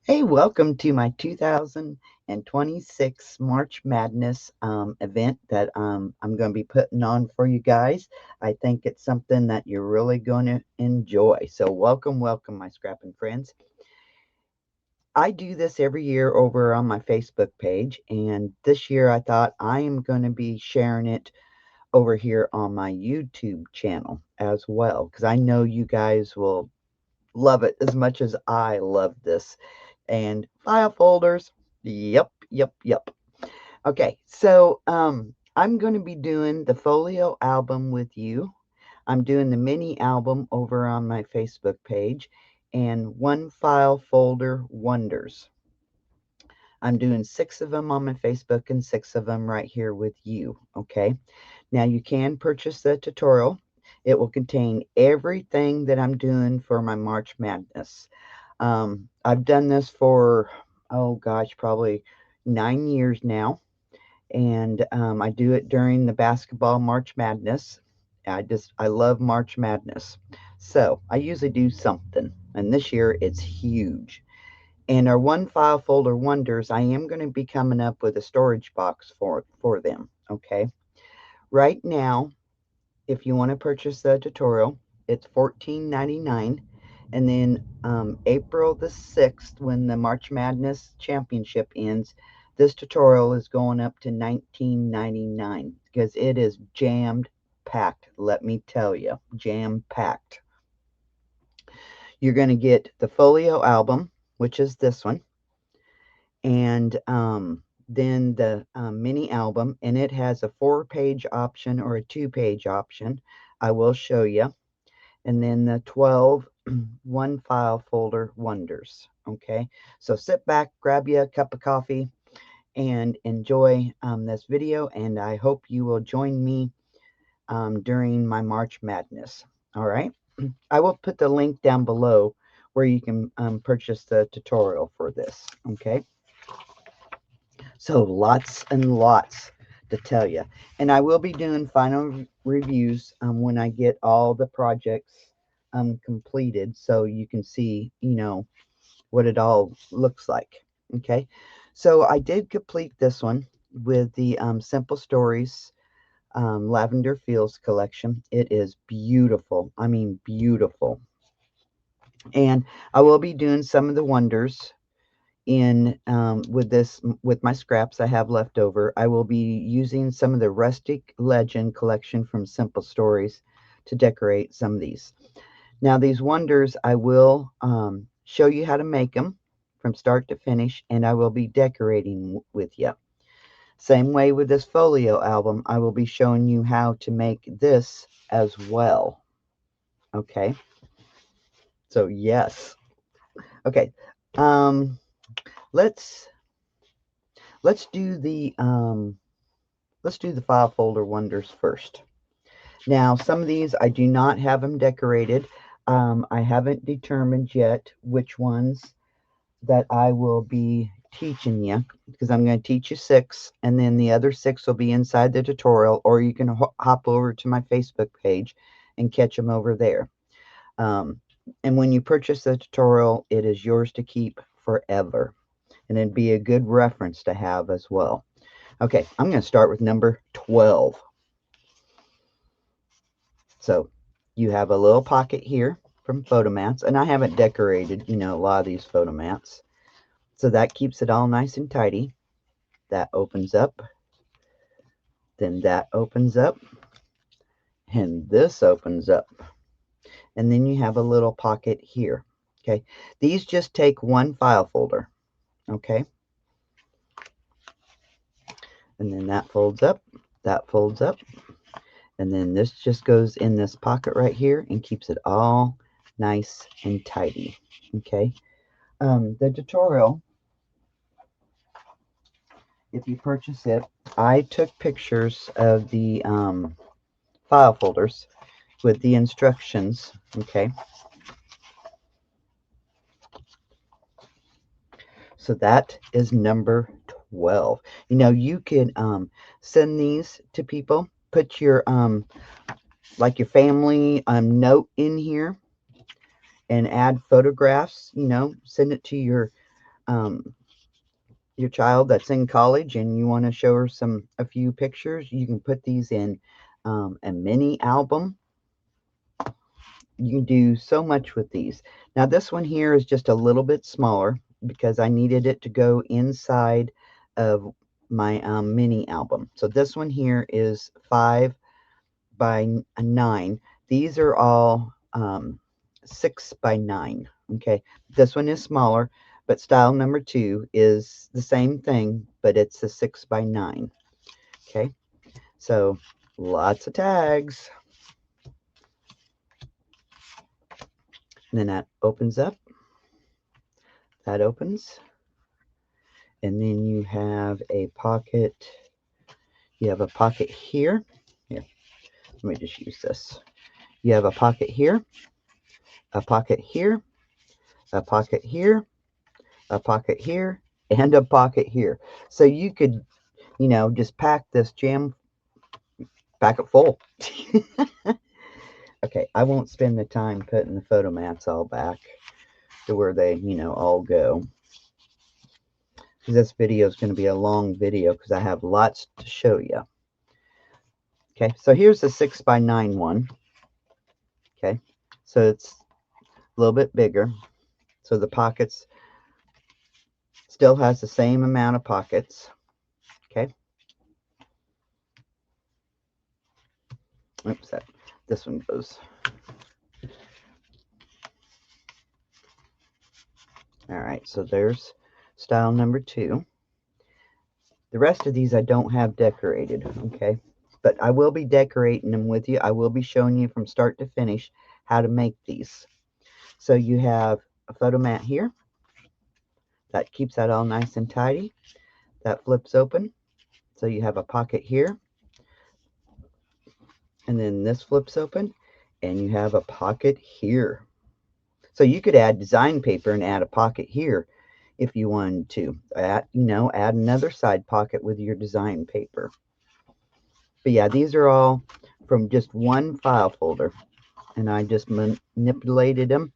Hey, welcome to my 2026 March Madness event that I'm going to be putting on for you guys. I think it's something that you're really going to enjoy. So, welcome, welcome, my scrapping friends. I do this every year over on my Facebook page, and this year I thought I am going to be sharing it over here on my YouTube channel as well because I know you guys will love it as much as I love this. And file folders. Yep, yep, yep. Okay, so I'm going to be doing the Folio album with you. I'm doing the mini album over on my Facebook page and one file folder wonders. I'm doing 6 of them on my Facebook and 6 of them right here with you. Okay, now you can purchase the tutorial. It will contain everything that I'm doing for my March Madness. I've done this for, oh gosh, probably 9 years now. And I do it during the basketball March Madness. I love March Madness. So I usually do something. And this year it's huge. And our one file folder wonders, I am going to be coming up with a storage box for them. Okay. Right now, if you want to purchase the tutorial, it's $14.99. And then April the 6th, when the March Madness Championship ends, this tutorial is going up to $19.99 because it is jammed packed. Let me tell you, jam packed. You're going to get the Folio album, which is this one, and then the mini album, and it has a 4-page option or a 2-page option. I will show you. And then the 12 one file folder wonders. Okay, so sit back, grab you a cup of coffee, and enjoy this video. And I hope you will join me during my March Madness. All right, I will put the link down below where you can purchase the tutorial for this. Okay, so lots and lots to tell you. And I will be doing final reviews when I get all the projects completed so you can see, what it all looks like. Okay. So I did complete this one with the Simple Stories Lavender Fields collection. It is beautiful. I mean, beautiful. And I will be doing some of the wonders in with my scraps I have left over. I will be using some of the Rustic Legend collection from Simple Stories to decorate some of these. Now these wonders I will show you how to make them from start to finish, and I will be decorating with you. Same way with this folio album, I will be showing you how to make this as well. Okay, so yes. Okay, um, let's let's do the file folder wonders first. Now, some of these I do not have them decorated. I haven't determined yet which ones that I will be teaching you because I'm going to teach you 6, and then the other 6 will be inside the tutorial, or you can hop over to my Facebook page and catch them over there. And when you purchase the tutorial, it is yours to keep forever, and it'd be a good reference to have as well. Okay, I'm going to start with number 12. So you have a little pocket here from Photomats, and I haven't decorated, a lot of these Photomats. So that keeps it all nice and tidy. That opens up, then that opens up, and this opens up. And then you have a little pocket here. Okay, these just take one file folder. Okay, and then that folds up, and then this just goes in this pocket right here and keeps it all nice and tidy. Okay, the tutorial, if you purchase it, I took pictures of the file folders with the instructions. Okay, so that is number 12. You can send these to people, put your like your family note in here, and add photographs. Send it to your your child that's in college and you want to show her a few pictures, you can put these in a mini album. You can do so much with these. Now this one here is just a little bit smaller because I needed it to go inside of my mini album. So this one here is 5 by 9. These are all 6 by 9. Okay, this one is smaller, but style number 2 is the same thing, but it's a 6 by 9. Okay, so lots of tags. And then that opens up. That opens. And then you have a pocket. You have a pocket here. Here, let me just use this. You have a pocket here, a pocket here, a pocket here, a pocket here, and a pocket here. So you could, just pack this pack it full. Okay, I won't spend the time putting the photo mats all back to where they, all go. Because this video is going to be a long video because I have lots to show you. Okay, so here's the 6 by 9 one. Okay, so it's a little bit bigger. So the pockets still has the same amount of pockets. Okay. Oops, this one goes. All right, so there's style number 2. The rest of these I don't have decorated, okay? But I will be decorating them with you. I will be showing you from start to finish how to make these. So you have a photo mat here. That keeps that all nice and tidy. That flips open. So you have a pocket here. And then this flips open. And you have a pocket here. So you could add design paper and add a pocket here if you wanted to. Add another side pocket with your design paper. But yeah, these are all from just one file folder. And I just manipulated them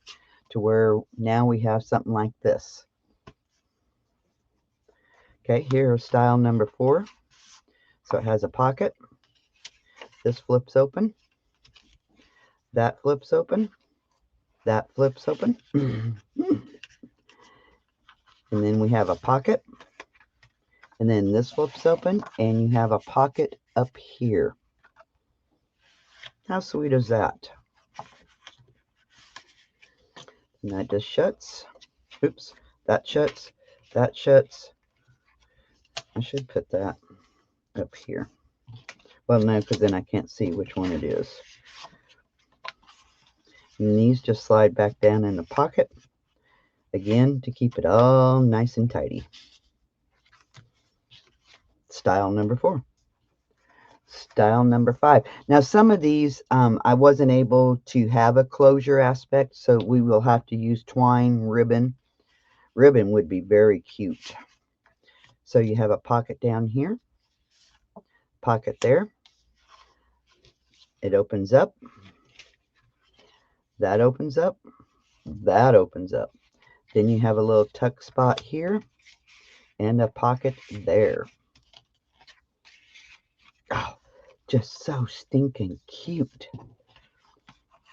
to where now we have something like this. Okay, here is style number 4. So it has a pocket. This flips open. That flips open. That flips open. And then we have a pocket. And then this flips open. And you have a pocket up here. How sweet is that? And that just shuts. Oops. That shuts. That shuts. I should put that up here. Well, no, because then I can't see which one it is. And these just slide back down in the pocket. Again, to keep it all nice and tidy. Style number 4. Style number 5. Now, some of these, I wasn't able to have a closure aspect, so we will have to use twine, ribbon. Ribbon would be very cute. So you have a pocket down here, pocket there. It opens up. That opens up. That opens up. Then you have a little tuck spot here and a pocket there. Oh, just so stinking cute.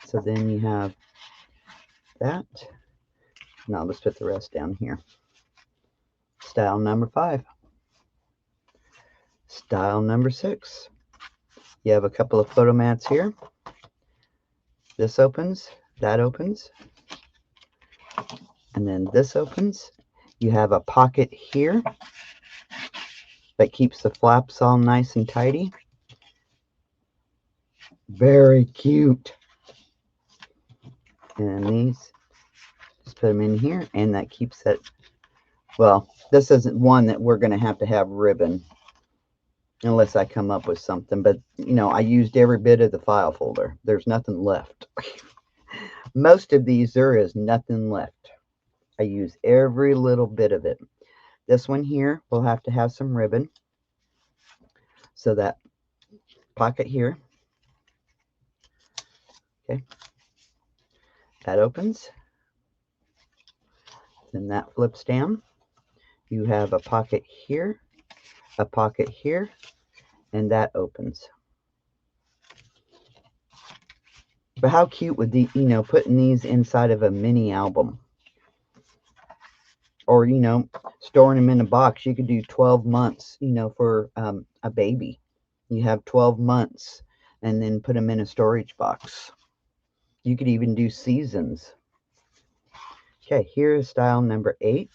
So then you have that. Now let's put the rest down here. Style number 5. Style number 6. You have a couple of photo mats here. This opens, that opens, and then this opens. You have a pocket here that keeps the flaps all nice and tidy. Very cute. And these, just put them in here, and that keeps it. Well, this isn't one that we're going to have ribbon unless I come up with something. But, I used every bit of the file folder. There's nothing left. Most of these, there is nothing left. I use every little bit of it. This one here will have to have some ribbon. So that pocket here. Okay. That opens. Then that flips down. You have a pocket here, a pocket here, and that opens. But how cute would the, putting these inside of a mini album? Or, storing them in a box. You could do 12 months, for a baby. You have 12 months and then put them in a storage box. You could even do seasons. Okay, here is style number 8.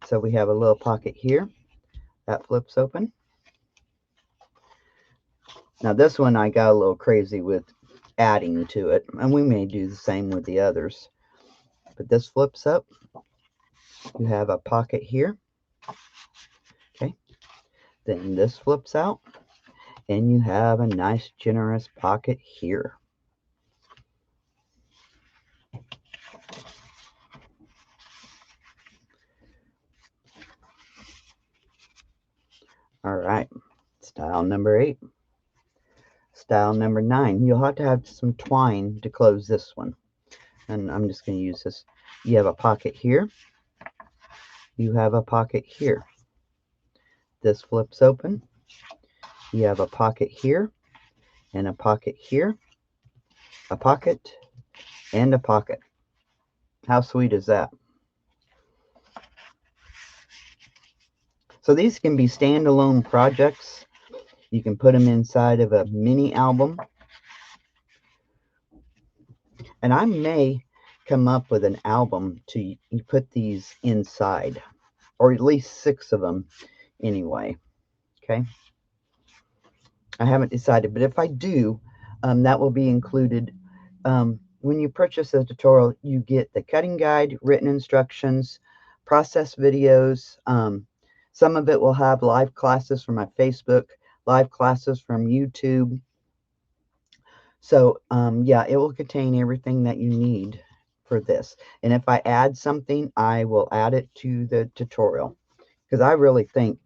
So we have a little pocket here. That flips open. Now this one I got a little crazy with adding to it. And we may do the same with the others. But this flips up. You have a pocket here. Okay. Then this flips out. And you have a nice generous pocket here. All right, style number 8. Style number 9. You'll have to have some twine to close this one. And I'm just going to use this. You have a pocket here. You have a pocket here. This flips open. You have a pocket here and a pocket here, a pocket and a pocket. How sweet is that? So these can be standalone projects. You can put them inside of a mini album. And I may come up with an album to put these inside, or at least 6 of them anyway. Okay. I haven't decided, but if I do, that will be included. When you purchase the tutorial, you get the cutting guide, written instructions, process videos. Some of it will have live classes from my Facebook, live classes from YouTube. So, yeah, it will contain everything that you need for this. And if I add something, I will add it to the tutorial, because I really think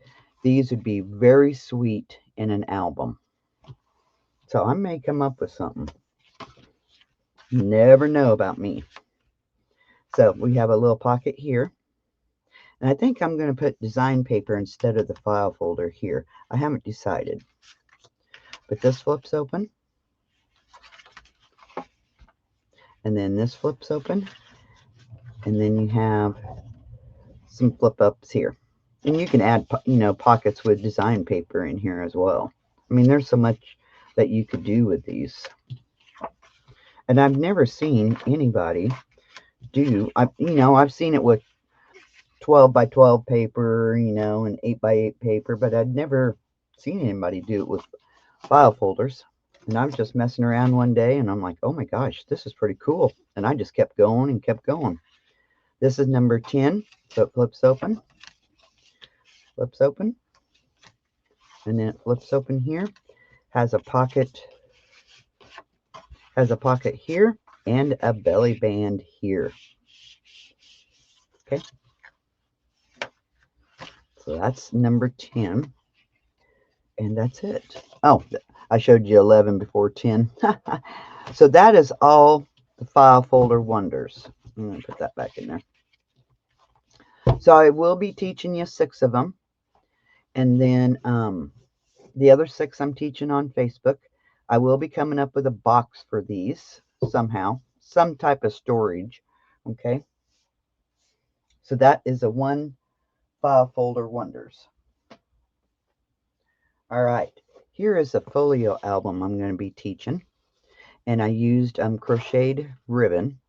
these would be very sweet in an album. So I may come up with something. You never know about me. So we have a little pocket here. And I think I'm going to put design paper instead of the file folder here. I haven't decided. But this flips open. And then this flips open. And then you have some flip ups here. And you can add, pockets with design paper in here as well. I mean, there's so much that you could do with these. And I've never seen anybody do, I've seen it with 12 by 12 paper, and 8 by 8 paper, but I'd never seen anybody do it with file folders. And I was just messing around one day and I'm like, oh my gosh, this is pretty cool. And I just kept going and kept going. This is number 10. So it flips open, and then it flips open here. Has a pocket here and a belly band here. Okay. So that's number 10. And that's it. Oh, I showed you 11 before 10. So that is all the file folder wonders. I'm going to put that back in there. So I will be teaching you 6 of them. And then the other 6 I'm teaching on Facebook. I will be coming up with a box for these somehow. Some type of storage. Okay. So that is a 1 file folder wonders. All right. Here is a folio album I'm going to be teaching. And I used crocheted ribbon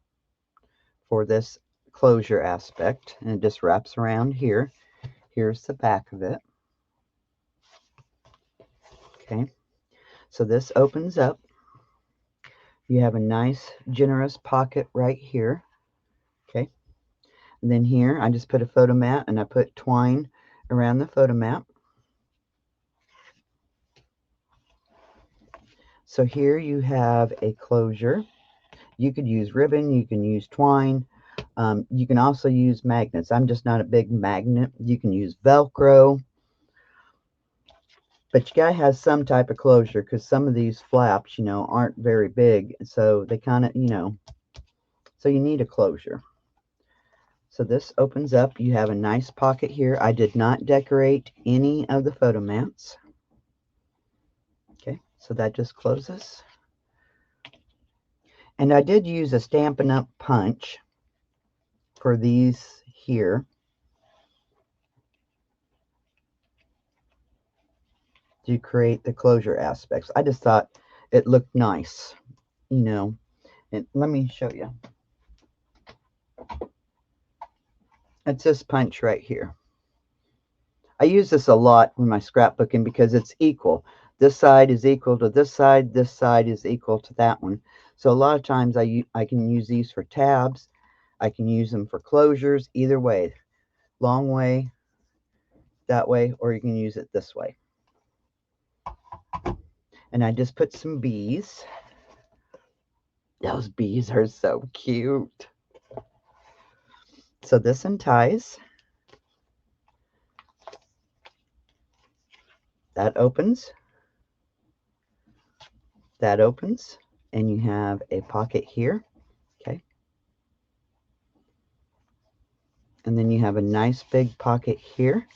for this closure aspect. And it just wraps around here. Here's the back of it. Okay. So this opens up. You have a nice, generous pocket right here. Okay. And then here, I just put a photo mat and I put twine around the photo mat. So here you have a closure. You could use ribbon, you can use twine. You can also use magnets. I'm just not a big magnet. You can use Velcro. But you gotta have some type of closure, because some of these flaps, aren't very big. So they kind of, so you need a closure. So this opens up. You have a nice pocket here. I did not decorate any of the photo mats. Okay, so that just closes. And I did use a Stampin' Up! Punch for these here. To create the closure aspects. I just thought it looked nice, you know. And let me show you. It's this punch right here. I use this a lot with my scrapbooking because it's equal. This side is equal to this side is equal to that one. So a lot of times I can use these for tabs. I can use them for closures, either way. Long way, that way, or you can use it this way. And I just put some bees. Those bees are so cute. So this unties. That opens. That opens. And you have a pocket here. Okay. And then you have a nice big pocket here.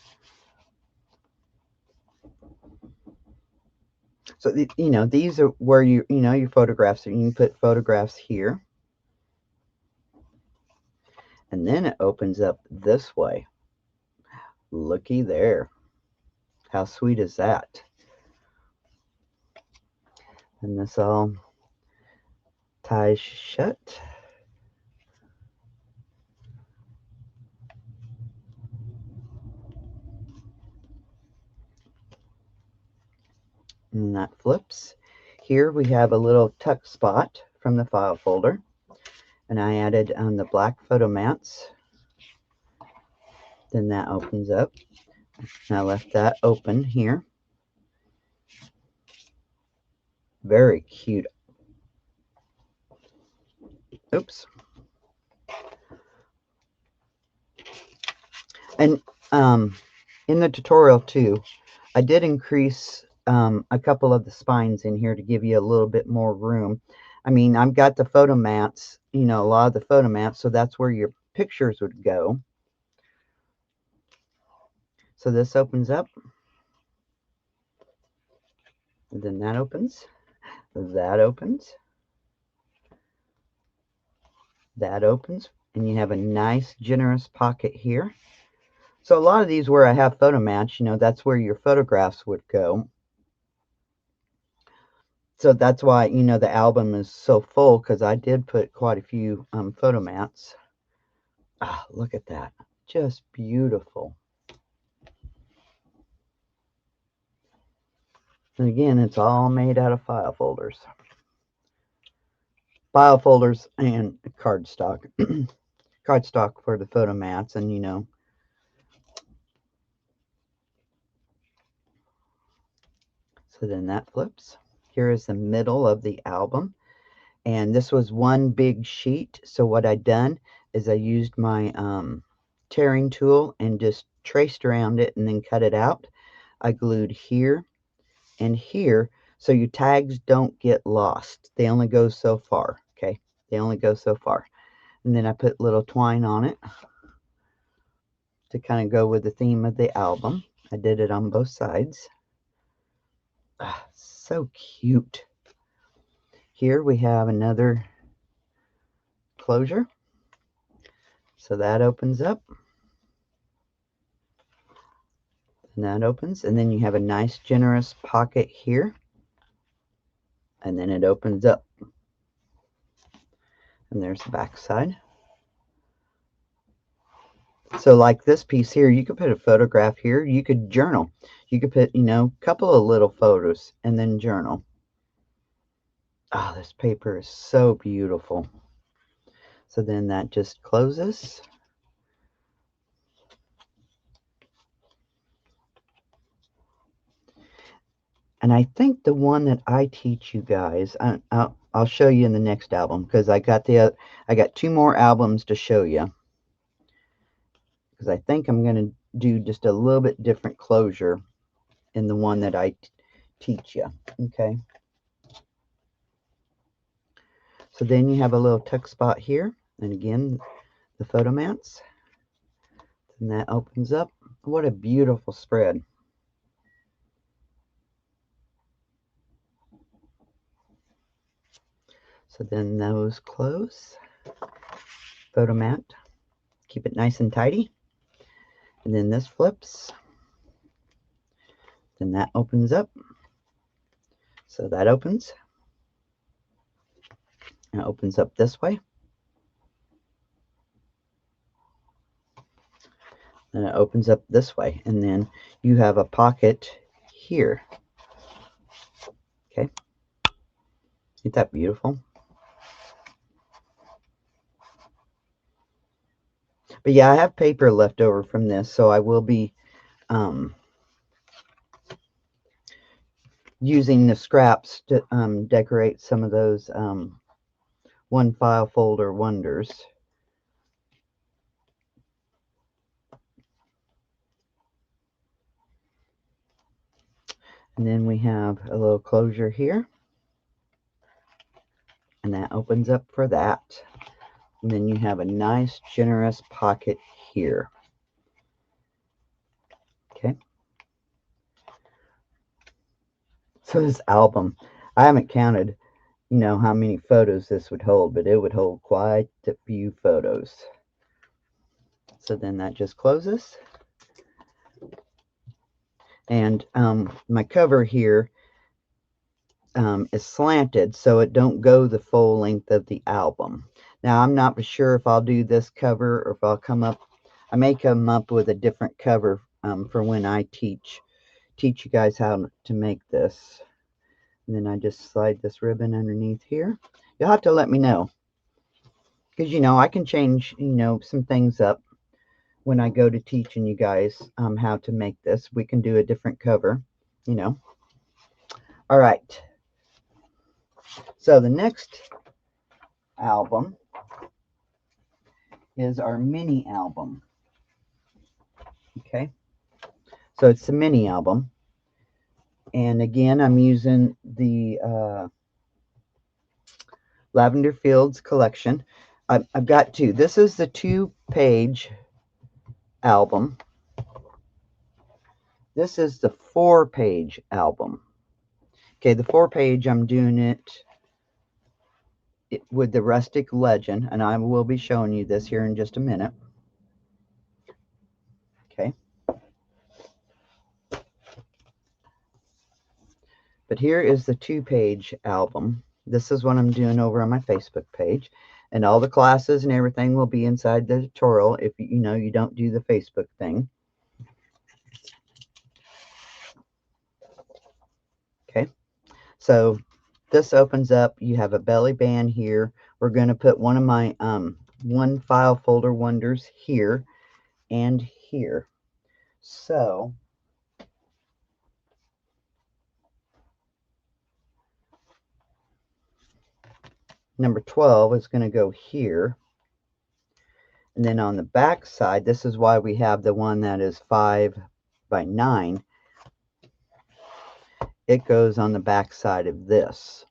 So, you know, these are where your photographs are. You can put photographs here. And then it opens up this way. Looky there. How sweet is that? And this all ties shut. And that flips. Here we have a little tuck spot from the file folder. And I added the black photo mats. Then that opens up. And I left that open here. Very cute. Oops. And in the tutorial too, I did increase a couple of the spines in here to give you a little bit more room. I mean, I've got the photo mats, you know, a lot of the photo mats, so that's where your pictures would go. So this opens up. And then that opens. That opens. That opens. And you have a nice, generous pocket here. So a lot of these where I have photo mats, you know, that's where your photographs would go. So that's why, you know, the album is so full, because I did put quite a few photo mats. Ah, look at that. Just beautiful. And again, it's all made out of file folders. File folders and cardstock. Cardstock for the photo mats, and you know. So then that flips. Here is the middle of the album. And this was one big sheet. So what I done is I used my tearing tool and just traced around it and then cut it out. I glued here and here so your tags don't get lost. They only go so far. Okay, they only go so far. And then I put little twine on it to kind of go with the theme of the album. I did it on both sides. Ah, so cute. Here we have another closure. So that opens up. And that opens. And then you have a nice generous pocket here. And then it opens up. And there's the back side. So like this piece here, you could put a photograph here. You could journal. You could put, you know, a couple of little photos and then journal. Oh, this paper is so beautiful. So then that just closes. And I think the one that I teach you guys, I'll show you in the next album, because I got two more albums to show you. Because I think I'm going to do just a little bit different closure in the one that I teach you. Okay. So then you have a little tuck spot here, and again, the photo mats. And that opens up. What a beautiful spread. So then those close. Photo mat. Keep it nice and tidy. And then this flips. Then that opens up. So that opens. And it opens up this way. And it opens up this way. And then you have a pocket here. Okay. Isn't that beautiful? But yeah, I have paper left over from this, so I will be using the scraps to decorate some of those one file folder wonders. And then we have a little closure here. And that opens up for that. And then you have a nice, generous pocket here. Okay. So this album, I haven't counted, you know, how many photos this would hold, but it would hold quite a few photos. So then that just closes. And my cover here is slanted, so it don't go the full length of the album. Now, I'm not sure if I'll do this cover or if I'll come up, I may come up with a different cover for when I teach you guys how to make this. And then I just slide this ribbon underneath here. You'll have to let me know, because, you know, I can change, you know, some things up when I go to teaching you guys how to make this. We can do a different cover, you know. All right. So the next album is our mini album. Okay. So it's a mini album. And again, I'm using the Lavender Fields collection. I've got two. This is the 2-page album. This is the 4-page album. Okay, the 4-page, I'm doing it with the rustic legend, and I will be showing you this here in just a minute. Okay. But here is the 2-page album. This is what I'm doing over on my Facebook page. And all the classes and everything will be inside the tutorial if you know you don't do the Facebook thing. Okay. So this opens up. You have a belly band here. We're going to put one of my one file folder wonders here and here. So number 12 is going to go here. And then on the back side, this is why we have the one that is 5 by 9. It goes on the back side of this.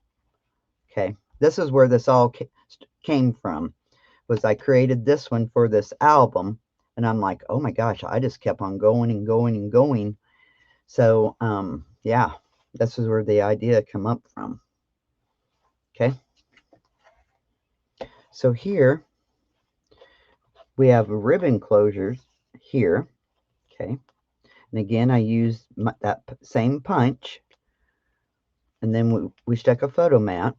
Okay, this is where this all came from. Was I created this one for this album, and I'm like, oh my gosh, I just kept on going and going and going. So yeah, this is where the idea come up from. Okay, so here we have ribbon closures here. Okay, and again, I used that same punch, and then we stuck a photo mat,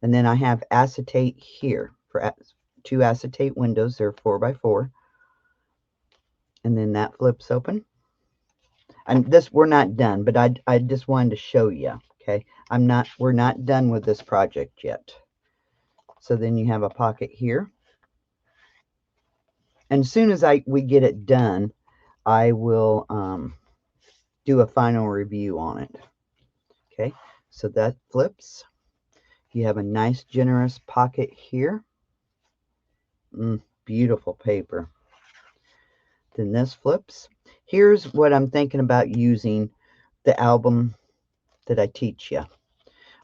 and then I have acetate here for 2 acetate windows. They're 4 by 4, and then that flips open. And this, we're not done, but I just wanted to show you. Okay, we're not done with this project yet. So then you have a pocket here, and as soon as we get it done, I will do a final review on it. Okay, so that flips. You have a nice, generous pocket here. Beautiful paper. Then this flips. Here's what I'm thinking about using the album that I teach you.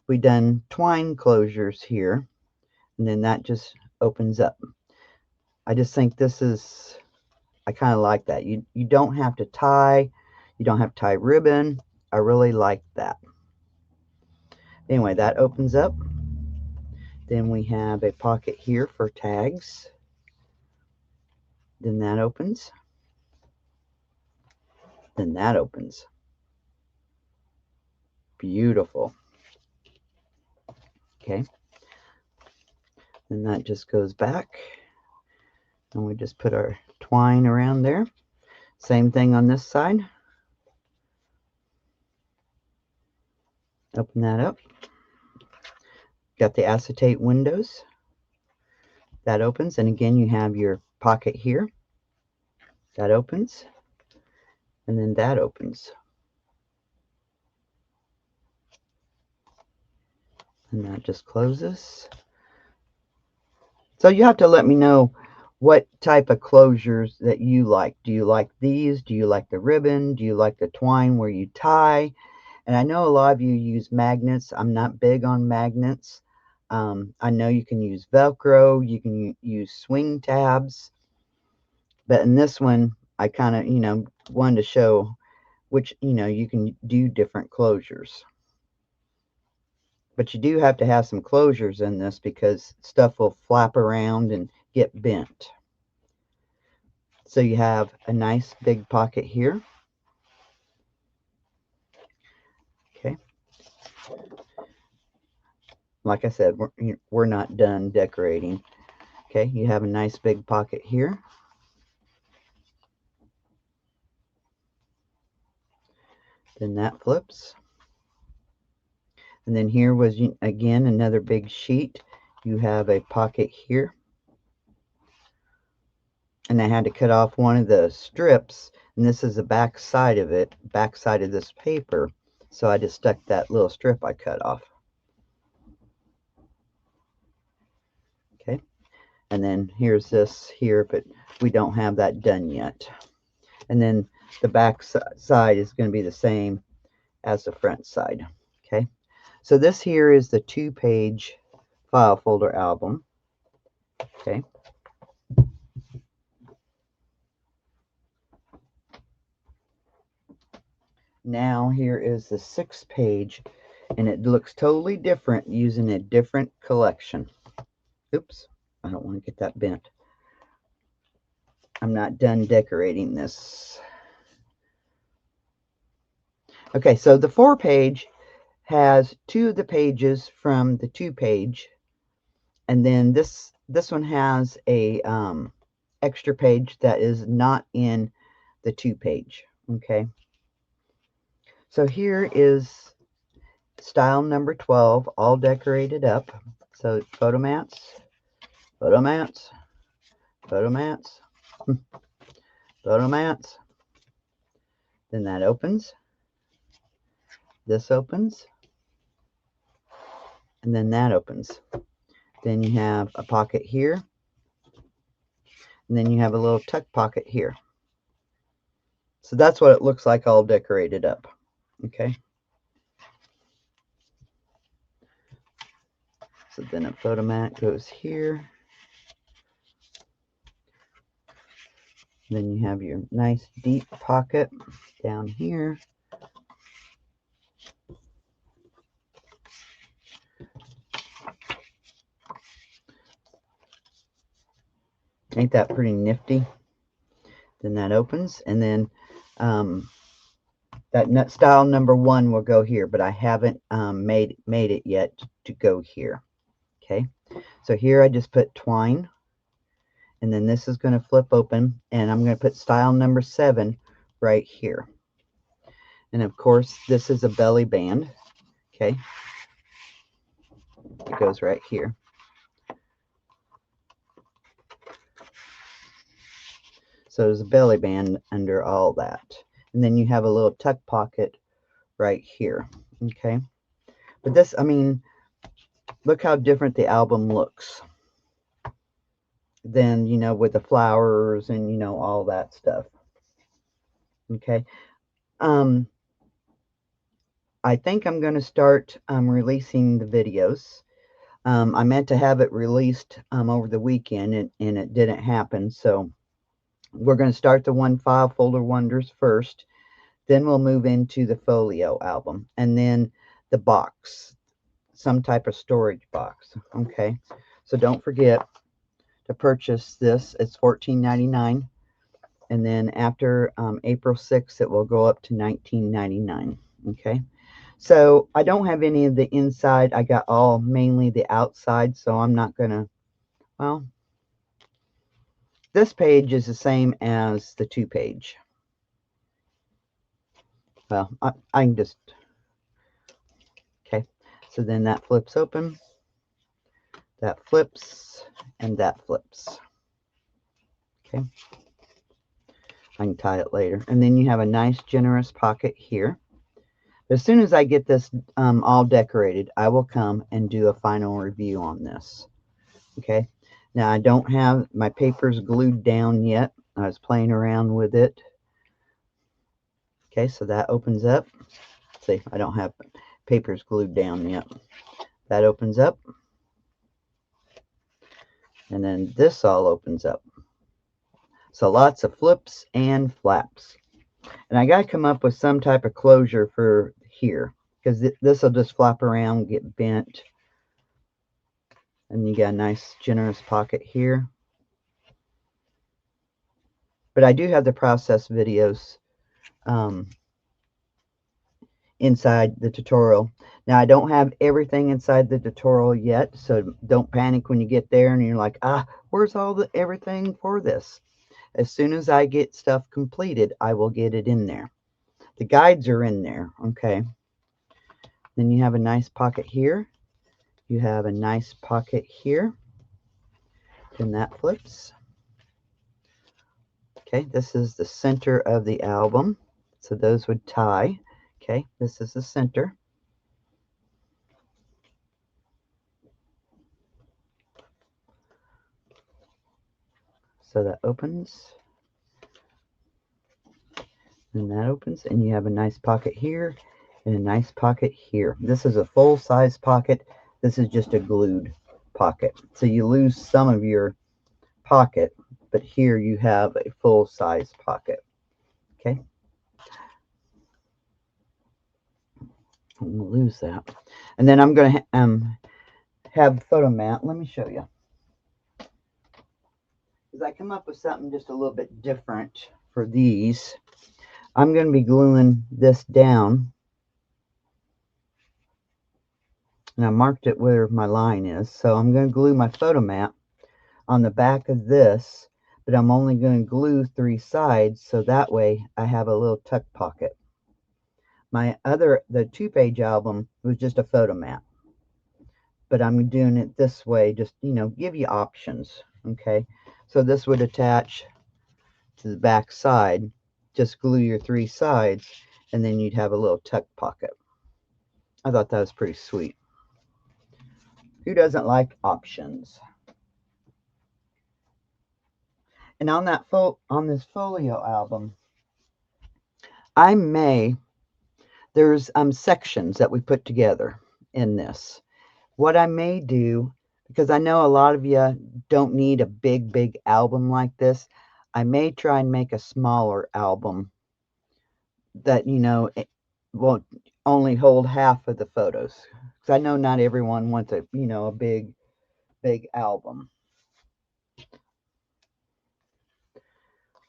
We done twine closures here, and then that just opens up. I just think this is I kind of like that. You don't have to tie. You don't have to tie ribbon. I really like that. Anyway, that opens up. Then we have a pocket here for tags. Then that opens. Then that opens. Beautiful. Okay. Then that just goes back. And we just put our twine around there. Same thing on this side. Open that up. Got the acetate windows. That opens. And again, you have your pocket here. That opens. And then that opens. And that just closes. So you have to let me know what type of closures that you like. Do you like these? Do you like the ribbon? Do you like the twine where you tie? And I know a lot of you use magnets. I'm not big on magnets. I know you can use Velcro. You can use swing tabs. But in this one, I kind of, wanted to show which, you can do different closures. But you do have to have some closures in this because stuff will flap around and get bent. So you have a nice big pocket here. Okay. Like I said, we're not done decorating. Okay, you have a nice big pocket here. Then that flips. And then here was, again, another big sheet. You have a pocket here. And I had to cut off one of the strips. And this is the back side of it, back side of this paper. So I just stuck that little strip I cut off. Okay. And then here's this here, but we don't have that done yet. And then the back side is going to be the same as the front side. Okay. So this here is the 2-page file folder album. Okay. Now here is the 6-page, and it looks totally different using a different collection. Oops, I don't want to get that bent. I'm not done decorating this. Okay, so the 4-page has 2 of the pages from the 2-page, and then this one has a extra page that is not in the 2-page. Okay, so here is style number 12, all decorated up. So photo mats, photo mats, photo mats, photo mats. Then that opens. This opens. And then that opens. Then you have a pocket here. And then you have a little tuck pocket here. So that's what it looks like all decorated up. Okay. So then a photo mat goes here. Then you have your nice deep pocket down here. Ain't that pretty nifty? Then that opens, and then that style number 1 will go here, but I haven't made it yet to go here. Okay, so here I just put twine, and then this is going to flip open, and I'm going to put style number 7 right here. And of course, this is a belly band. Okay, it goes right here. So there's a belly band under all that. And then you have a little tuck pocket right here. Okay. But this, I mean, look how different the album looks than, with the flowers and, all that stuff. Okay. I think I'm going to start releasing the videos. I meant to have it released over the weekend, and it didn't happen. So We're going to start the one file folder wonders first. Then we'll move into the folio album, and then the box, some type of storage box. Okay, so don't forget to purchase this. It's $14.99, and then after April 6th, it will go up to $19.99. Okay, so I don't have any of the inside. I got all mainly the outside, so I'm not gonna, well, this page is the same as the 2-page. Well, I can just, okay, so then that flips open, that flips, and that flips. Okay, I can tie it later. And then you have a nice generous pocket here. As soon as I get this all decorated, I will come and do a final review on this. Okay, now I don't have my papers glued down yet. I was playing around with it. Okay, so that opens up. See, I don't have papers glued down yet. That opens up. And then this all opens up. So lots of flips and flaps. And I got to come up with some type of closure for here, because this will just flap around, get bent. And you got a nice generous pocket here. But I do have the process videos inside the tutorial. Now, I don't have everything inside the tutorial yet, so don't panic when you get there and you're like, where's everything for this? As soon as I get stuff completed, I will get it in there. The guides are in there, okay? Then you have a nice pocket here. You have a nice pocket here. Then that flips. Okay, this is the center of the album. So those would tie. Okay, this is the center. So that opens. And that opens. And you have a nice pocket here and a nice pocket here. This is a full-size pocket. This is just a glued pocket. So you lose some of your pocket, but here you have a full-size pocket. Okay. I'm going to lose that. And then I'm going to have photo mat. Let me show you. Because I come up with something just a little bit different for these. I'm going to be gluing this down. And I marked it where my line is. So I'm going to glue my photo mat on the back of this. But I'm only going to glue 3 sides. So that way I have a little tuck pocket. The 2-page album was just a photo mat. But I'm doing it this way, just, give you options. Okay. So this would attach to the back side. Just glue your 3 sides, and then you'd have a little tuck pocket. I thought that was pretty sweet. Who doesn't like options? And on this folio album, there's sections that we put together in this. What I may do, because I know a lot of you don't need a big album like this, I may try and make a smaller album that, it won't only hold half of the photos. Because I know not everyone wants a big album.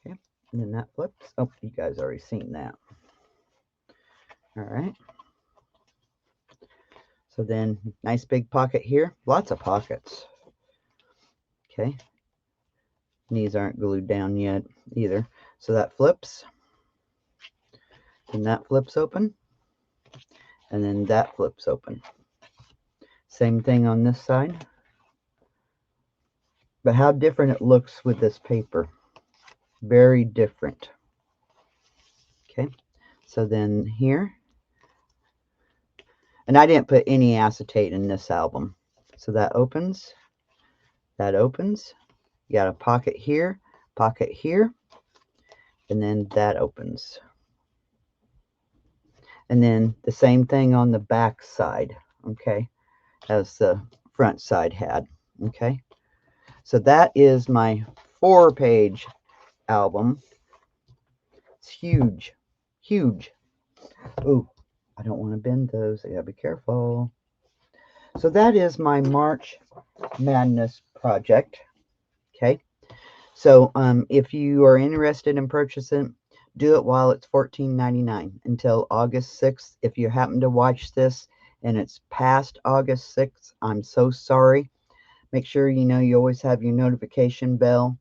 Okay, and then that flips. Oh, you guys already seen that. All right. So then, nice big pocket here. Lots of pockets. Okay. These aren't glued down yet either. So that flips. And that flips open. And then that flips open. Same thing on this side. But how different it looks with this paper. Very different. Okay. So then here. And I didn't put any acetate in this album. So that opens. That opens. You got a pocket here. And then that opens. And then the same thing on the back side, okay, as the front side had, okay. So that is my 4-page album. It's huge, huge. Ooh, I don't want to bend those. I gotta be careful. So that is my March Madness project. Okay. So if you are interested in purchasing, do it while it's $14.99 until August 6th. If you happen to watch this and it's past August 6th, I'm so sorry. Make sure you always have your notification bell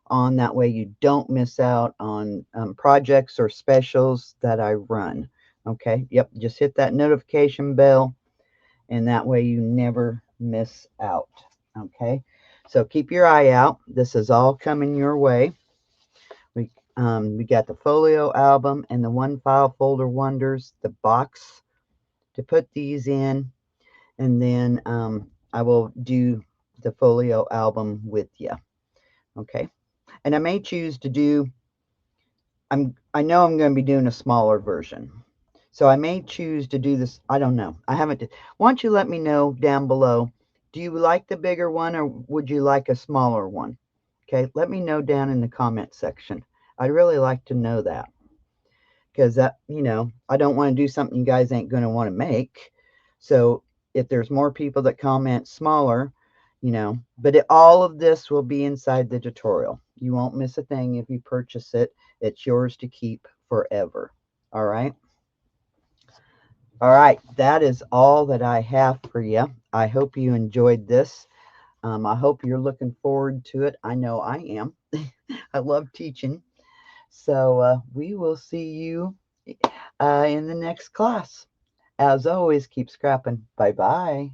on. That way you don't miss out on projects or specials that I run. Okay, yep, just hit that notification bell and that way you never miss out. Okay, so keep your eye out. This is all coming your way. We got the Folio album and the One File Folder Wonders, the box to put these in, and then I will do the Folio album with you. Okay, and I may choose to do. I know I'm going to be doing a smaller version, so I may choose to do this. I don't know. I haven't. Why don't you let me know down below? Do you like the bigger one or would you like a smaller one? Okay, let me know down in the comment section. I'd really like to know that because I don't want to do something you guys ain't going to want to make. So if there's more people that comment smaller, but all of this will be inside the tutorial. You won't miss a thing if you purchase it. It's yours to keep forever. All right. All right. That is all that I have for you. I hope you enjoyed this. I hope you're looking forward to it. I know I am. I love teaching. So we will see you in the next class. As always, keep scrapping. Bye-bye.